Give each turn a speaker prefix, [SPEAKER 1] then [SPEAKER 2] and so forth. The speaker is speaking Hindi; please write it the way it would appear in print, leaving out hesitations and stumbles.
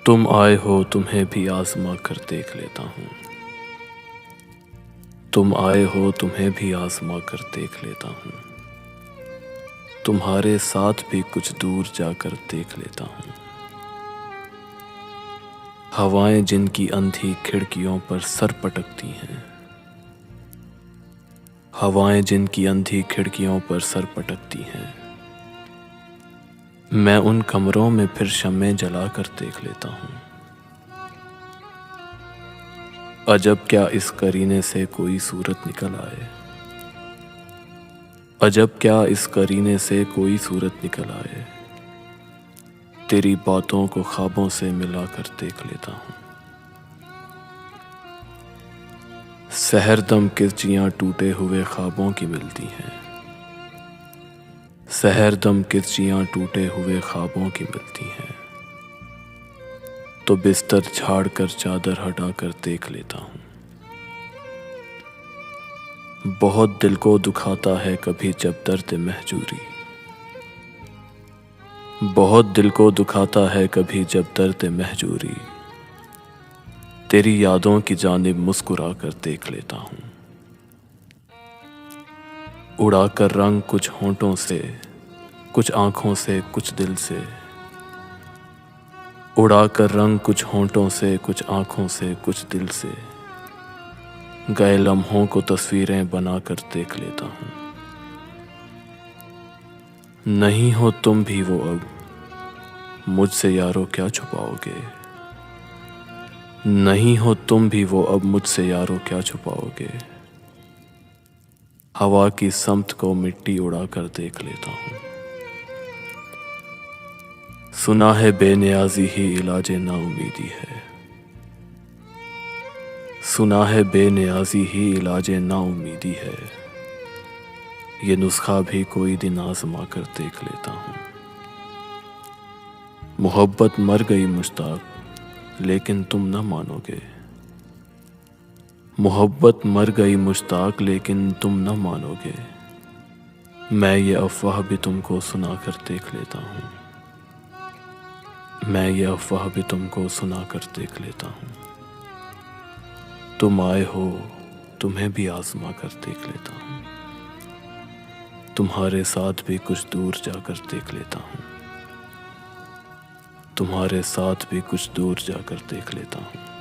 [SPEAKER 1] तुम आए हो तुम्हें भी आज़मा कर देख लेता हूँ। तुम आए हो तुम्हें भी आज़मा कर देख लेता हूँ। तुम्हारे साथ भी कुछ दूर जाकर देख लेता हूँ। हवाएं जिनकी अंधी खिड़कियों पर सर पटकती हैं, हवाएं जिनकी अंधी खिड़कियों पर सर पटकती हैं, मैं उन कमरों में फिर शम्में जला कर देख लेता हूँ। अजब क्या इस करीने से कोई सूरत निकल आए, अजब क्या इस करीने से कोई सूरत निकल आए, तेरी बातों को ख्वाबों से मिलाकर देख लेता हूँ। सहरदम किरचियाँ टूटे हुए ख्वाबों की मिलती हैं, सहरदम किरचियाँ टूटे हुए ख्वाबों की मिलती हैं, तो बिस्तर झाड़ कर चादर हटाकर देख लेता हूँ। बहुत दिल को दुखाता है कभी जब दर्द महजूरी, बहुत दिल को दुखाता है कभी जब दर्द महजूरी, तेरी यादों की जानिब मुस्कुरा कर देख लेता हूँ। उड़ा कर रंग कुछ होंठों से, कुछ आँखों से, कुछ दिल से, उड़ा कर रंग कुछ होंठों से, कुछ आँखों से, कुछ दिल से, गए लम्हों को तस्वीरें बनाकर देख लेता हूँ। नहीं हो तुम भी वो अब, मुझसे यारो क्या छुपाओगे, नहीं हो तुम भी वो अब, मुझसे यारो क्या छुपाओगे, हवा की समत को मिट्टी उड़ा कर देख लेता हूँ। सुना है बेनियाजी ही इलाजे नाउमीदी है, सुना है बेनियाजी ही इलाजे नाउमीदी है, ये नुस्खा भी कोई दिन आजमा कर देख लेता हूँ। मोहब्बत मर गई मुश्ताक लेकिन तुम न मानोगे, मोहब्बत मर गई मुश्ताक लेकिन तुम न मानोगे, मैं ये अफवाह भी तुमको सुना कर देख लेता हूँ, मैं ये अफवाह भी तुमको सुना कर देख लेता हूँ। तुम आए हो तुम्हें भी आजमा कर देख लेता हूँ, तुम्हारे साथ भी कुछ दूर जाकर देख लेता हूँ, तुम्हारे साथ भी कुछ दूर जाकर देख लेता हूँ।